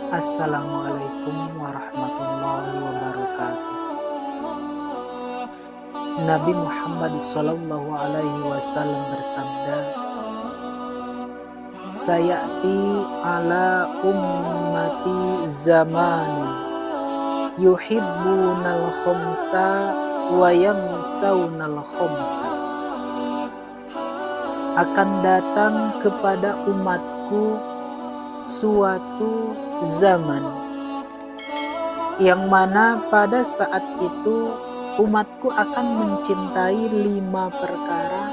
Assalamualaikum warahmatullahi wabarakatuh. Nabi Muhammad Sallallahu Alaihi Wasallam bersabda, "Sayati ala ummati zaman yuhibbunal khomsa wa yangsawnal khomsa." Akan datang kepada umatku suatu zaman yang mana pada saat itu umatku akan mencintai 5 perkara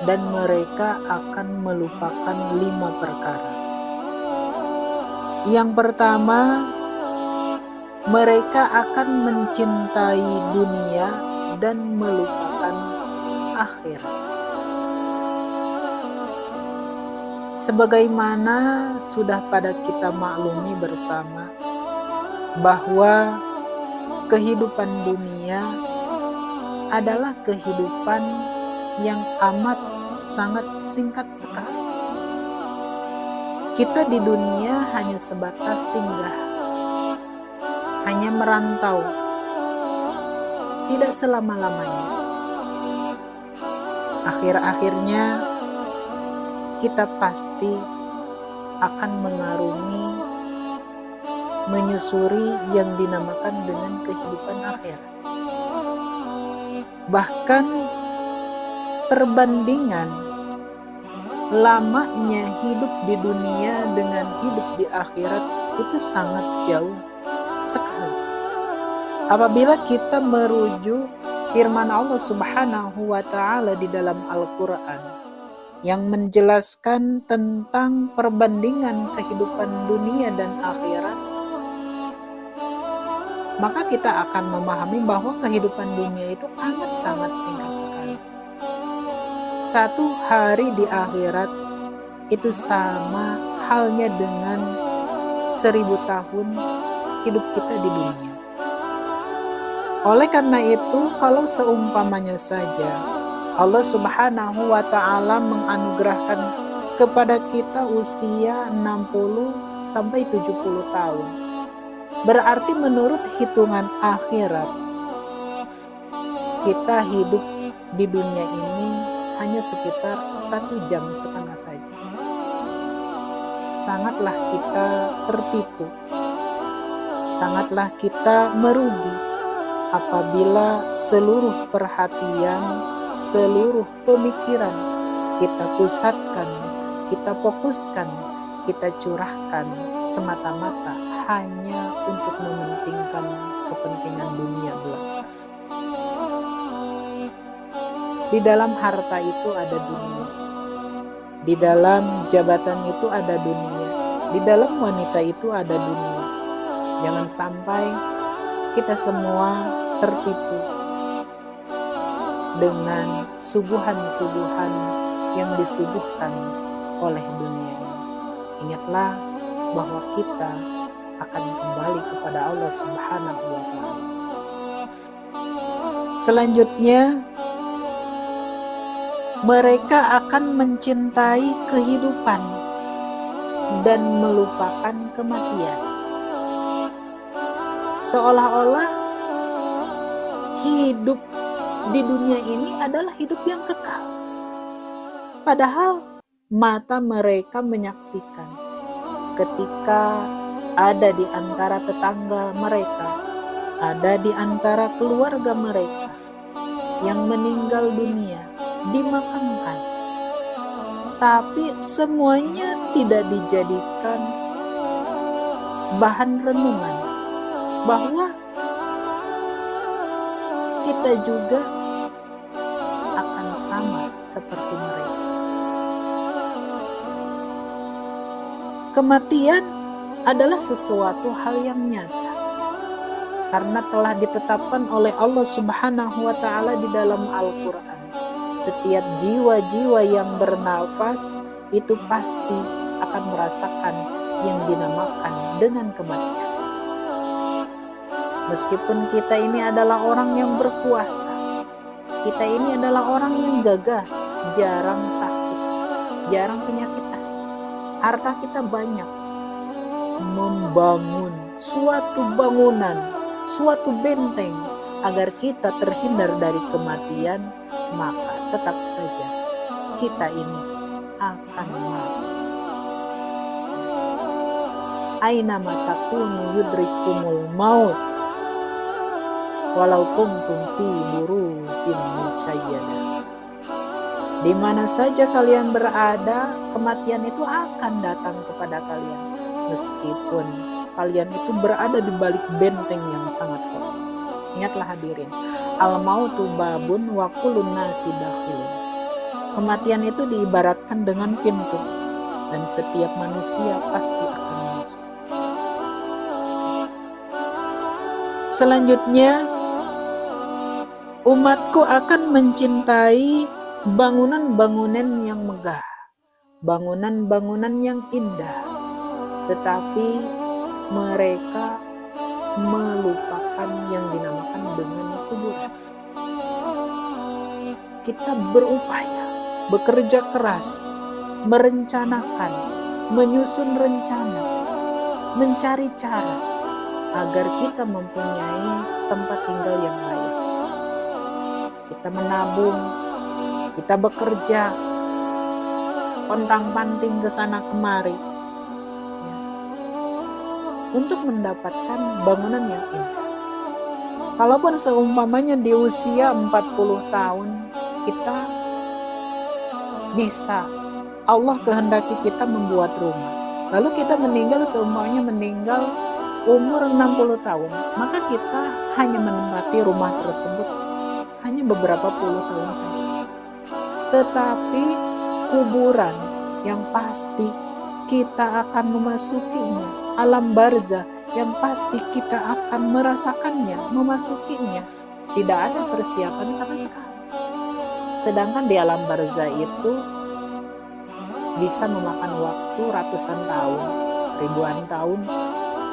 dan mereka akan melupakan 5 perkara. Yang pertama, mereka akan mencintai dunia dan melupakan akhirat. Sebagaimana sudah pada kita maklumi bersama bahwa kehidupan dunia adalah kehidupan yang amat sangat singkat sekali. Kita di dunia hanya sebatas singgah, hanya merantau, tidak selama-lamanya. Akhir-akhirnya kita pasti akan mengarungi, menyusuri yang dinamakan dengan kehidupan akhirat. Bahkan perbandingan lamanya hidup di dunia dengan hidup di akhirat itu sangat jauh sekali. Apabila kita merujuk firman Allah Subhanahu wa Ta'ala di dalam Al-Quran yang menjelaskan tentang perbandingan kehidupan dunia dan akhirat, maka kita akan memahami bahwa kehidupan dunia itu amat sangat singkat sekali. 1 hari di akhirat itu sama halnya dengan 1000 tahun hidup kita di dunia. Oleh karena itu, kalau seumpamanya saja Allah Subhanahu wa Ta'ala menganugerahkan kepada kita usia 60 sampai 70 tahun. Berarti menurut hitungan akhirat, kita hidup di dunia ini hanya sekitar 1,5 jam saja. Sangatlah kita tertipu, sangatlah kita merugi apabila seluruh perhatian, seluruh pemikiran kita pusatkan, kita fokuskan, kita curahkan semata-mata hanya untuk mementingkan kepentingan dunia belaka. Di dalam harta itu ada dunia, di dalam jabatan itu ada dunia, di dalam wanita itu ada dunia. Jangan sampai kita semua tertipu dengan suguhan-suguhan yang disuguhkan oleh dunia ini. Ingatlah bahwa kita akan kembali kepada Allah Subhanahu wa Ta'ala. Selanjutnya, mereka akan mencintai kehidupan dan melupakan kematian. Seolah-olah hidup di dunia ini adalah hidup yang kekal. Padahal mata mereka menyaksikan ketika ada di antara tetangga mereka, ada di antara keluarga mereka yang meninggal dunia, dimakamkan. Tapi semuanya tidak dijadikan bahan renungan bahwa kita juga akan sama seperti mereka. Kematian adalah sesuatu hal yang nyata karena telah ditetapkan oleh Allah Subhanahu wa Ta'ala di dalam Al-Quran. Setiap jiwa-jiwa yang bernafas itu pasti akan merasakan yang dinamakan dengan kematian. Meskipun kita ini adalah orang yang berkuasa, kita ini adalah orang yang gagah, jarang sakit, jarang penyakitan, harta kita banyak, membangun suatu bangunan, suatu benteng agar kita terhindar dari kematian, maka tetap saja kita ini akan mati. Aina matakunu yudrikumul maut walau kuntum fi burujin musyayyada. Di mana saja kalian berada, kematian itu akan datang kepada kalian, meskipun kalian itu berada di balik benteng yang sangat kokoh. Ingatlah hadirin, al-mautu babun wa kullun nasi dakhilun. Kematian itu diibaratkan dengan pintu, dan setiap manusia pasti akan masuk. Selanjutnya, umatku akan mencintai bangunan-bangunan yang megah, bangunan-bangunan yang indah, tetapi mereka melupakan yang dinamakan dengan kuburan. Kita berupaya, bekerja keras, merencanakan, menyusun rencana, mencari cara agar kita mempunyai tempat tinggal yang layak. Kita menabung, kita bekerja, pontang-panting ke sana kemari, ya, untuk mendapatkan bangunan yang indah. Kalaupun seumpamanya di usia 40 tahun kita bisa, Allah kehendaki kita membuat rumah, lalu kita meninggal seumpamanya meninggal umur 60 tahun, maka kita hanya menempati rumah tersebut hanya beberapa puluh tahun saja. Tetapi kuburan yang pasti kita akan memasukinya, alam barzah yang pasti kita akan merasakannya, memasukinya, tidak ada persiapan sama sekali. Sedangkan di alam barzah itu bisa memakan waktu ratusan tahun, ribuan tahun,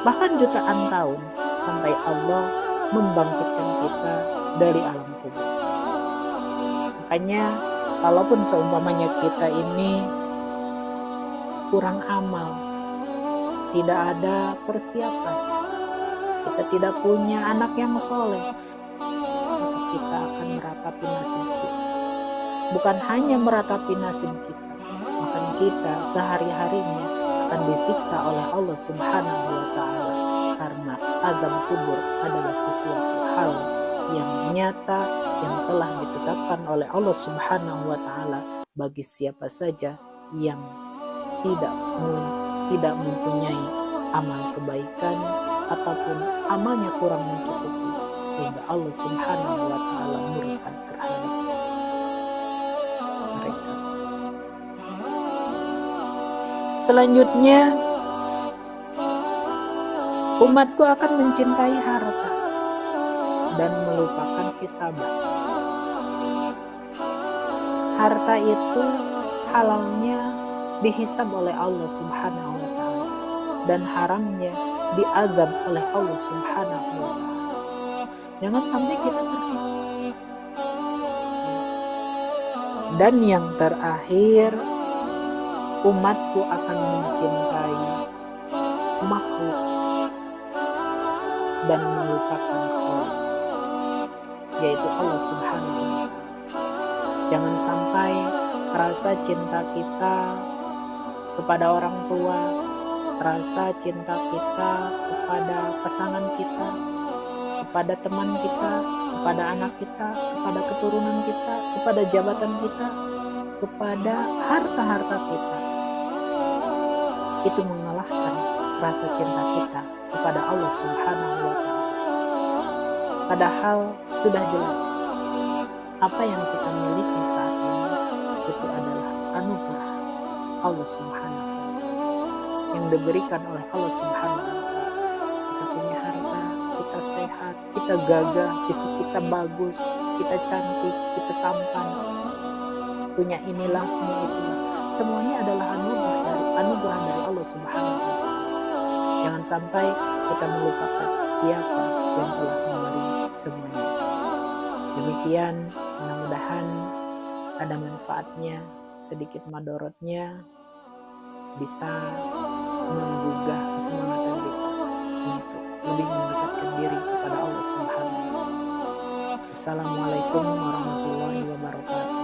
bahkan jutaan tahun sampai Allah membangkitkan kita dari alam kubur. Makanya kalaupun seumpamanya kita ini kurang amal, tidak ada persiapan, kita tidak punya anak yang soleh, maka kita akan meratapi nasib kita. Bukan hanya meratapi nasib kita, bahkan kita sehari-harinya akan disiksa oleh Allah Subhanahu wa Ta'ala, karena azab kubur adalah sesuatu hal yang nyata yang telah ditetapkan oleh Allah Subhanahu wa Ta'ala bagi siapa saja yang tidak mempunyai amal kebaikan ataupun amalnya kurang mencukupi, sehingga Allah Subhanahu wa Ta'ala murka terhadap mereka. Selanjutnya, umatku akan mencintai harta dan melupakan hisaban. Harta itu halalnya dihisab oleh Allah Subhanahu wa Ta'ala dan haramnya diazab oleh Allah Subhanahu wa Ta'ala. Jangan sampai kita tertipu. Dan yang terakhir, umatku akan mencintai makhluk dan melupakan Khaliq, yaitu Allah Subhanahu wa Ta'ala. Jangan sampai rasa cinta kita kepada orang tua, rasa cinta kita kepada pasangan kita, kepada teman kita, kepada anak kita, kepada keturunan kita, kepada jabatan kita, kepada harta-harta kita, itu mengalahkan rasa cinta kita kepada Allah Subhanahu wa Ta'ala. Padahal sudah jelas apa yang kita miliki saat ini itu adalah anugerah Allah Subhanahu wa Ta'ala yang diberikan oleh Allah Subhanahu wa Ta'ala. Kita punya harta, kita sehat, kita gagah, fisik kita bagus, kita cantik, kita tampan, punya inilah, punya itulah. Semuanya adalah anugerah dari Allah Subhanahu wa Ta'ala. Jangan sampai kita melupakan siapa yang telah memberi semuanya. Demikian, mudah-mudahan ada manfaatnya, sedikit madorotnya bisa menggugah kesemangatan kita untuk lebih mendekatkan diri kepada Allah Subhanahu wa taala. Assalamualaikum warahmatullahi wabarakatuh.